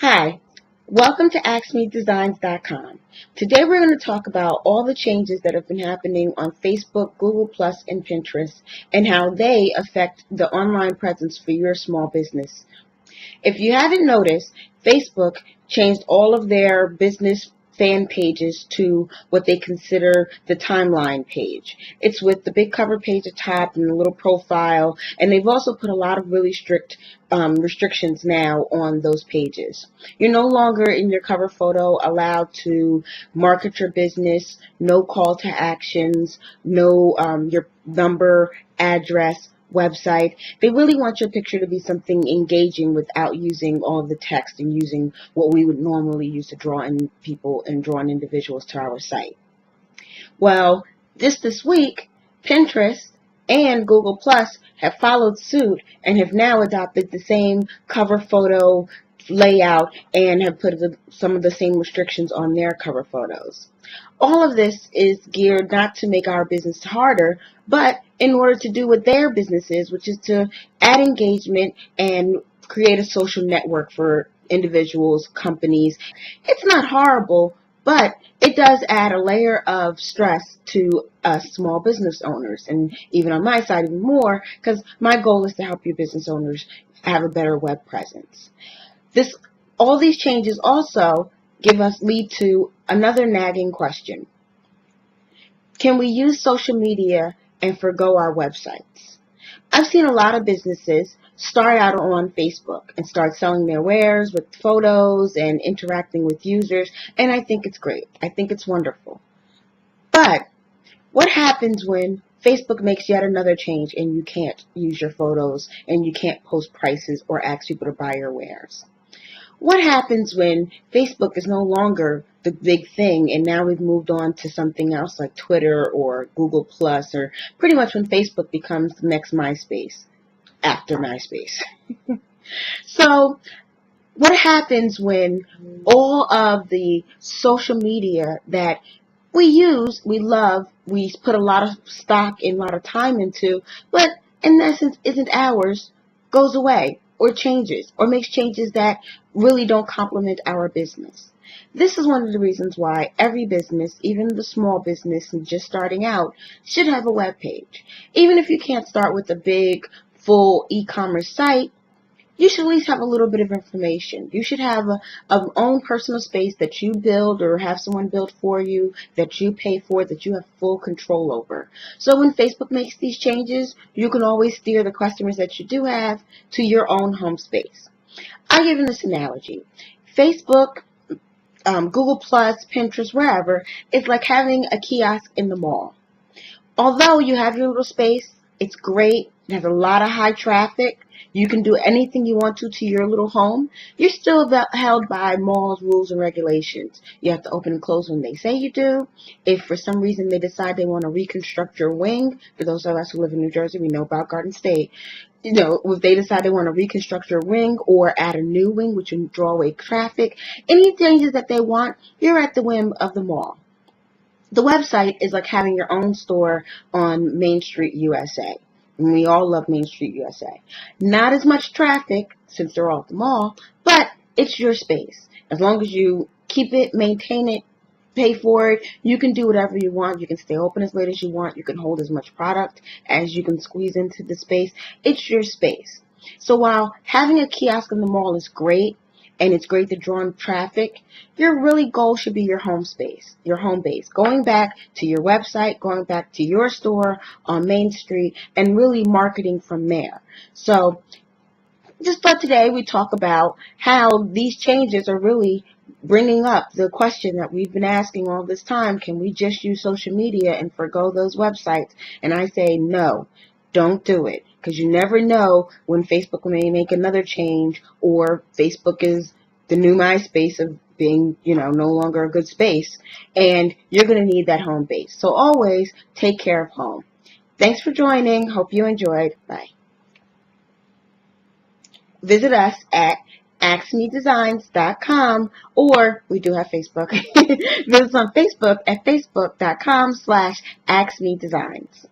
Hi, welcome to AskMeDesigns.com. Today we're going to talk about all the changes that have been happening on Facebook, Google+, and Pinterest, and how they affect the online presence for your small business. If you haven't noticed, Facebook changed all of their business fan pages to what they consider the timeline page. It's with the big cover page at top and the little profile, and they've also put a lot of really strict restrictions now on those pages. You're no longer in your cover photo allowed to market your business, no call to actions, no your number, address, website. They really want your picture to be something engaging without using all of the text and using what we would normally use to draw in people and draw in individuals to our site. Well, this week, Pinterest and Google Plus have followed suit and have now adopted the same cover photo layout and have put some of the same restrictions on their cover photos. All of this is geared not to make our business harder, but in order to do what their business is, which is to add engagement and create a social network for individuals, companies. It's not horrible, but it does add a layer of stress to us small business owners, and even on my side even more, because my goal is to help your business owners have a better web presence. All these changes also lead to another nagging question. Can we use social media and forgo our websites? I've seen a lot of businesses start out on Facebook and start selling their wares with photos and interacting with users, and I think it's great. I think it's wonderful. But what happens when Facebook makes yet another change and you can't use your photos and you can't post prices or ask people to buy your wares? What happens when Facebook is no longer the big thing and now we've moved on to something else like Twitter or Google Plus, or pretty much when Facebook becomes the next MySpace after MySpace? So what happens when all of the social media that we use, we love, we put a lot of stock and a lot of time into, but in essence isn't ours, goes away or changes or makes changes that really don't complement our business? This is one of the reasons why every business, even the small business and just starting out, should have a web page. Even if you can't start with a big, full e-commerce site, you should at least have a little bit of information. You should have an own personal space that you build or have someone build for you, that you pay for, that you have full control over. So when Facebook makes these changes, you can always steer the customers that you do have to your own home space. I give them this analogy. Facebook, Google Plus, Pinterest, wherever, is like having a kiosk in the mall. Although you have your little space, it's great, it has a lot of high traffic, you can do anything you want to your little home, you're still held by malls, rules, and regulations. You have to open and close when they say you do. If for some reason they decide they want to reconstruct your wing, for those of us who live in New Jersey, we know about Garden State. If they decide they want to reconstruct your wing or add a new wing, which will draw away traffic, any changes that they want, you're at the whim of the mall. The website is like having your own store on Main Street, USA. And we all love Main Street, USA. Not as much traffic, since they're all at the mall, but it's your space. As long as you keep it, maintain it, pay for it, you can do whatever you want. You can stay open as late as you want. You can hold as much product as you can squeeze into the space. It's your space. So while having a kiosk in the mall is great, and it's great to draw in traffic, your really goal should be your home space, your home base. Going back to your website, going back to your store on Main Street, and really marketing from there. So just for today, we talk about how these changes are really bringing up the question that we've been asking all this time: can we just use social media and forgo those websites? And I say no, don't do it, because you never know when Facebook may make another change, or Facebook is the new MySpace of being, no longer a good space, and you're going to need that home base. So always take care of home. Thanks for joining. Hope you enjoyed. Bye. Visit us at AskMeDesigns.com, or we do have Facebook. Visit us on Facebook at Facebook.com/AskMeDesigns.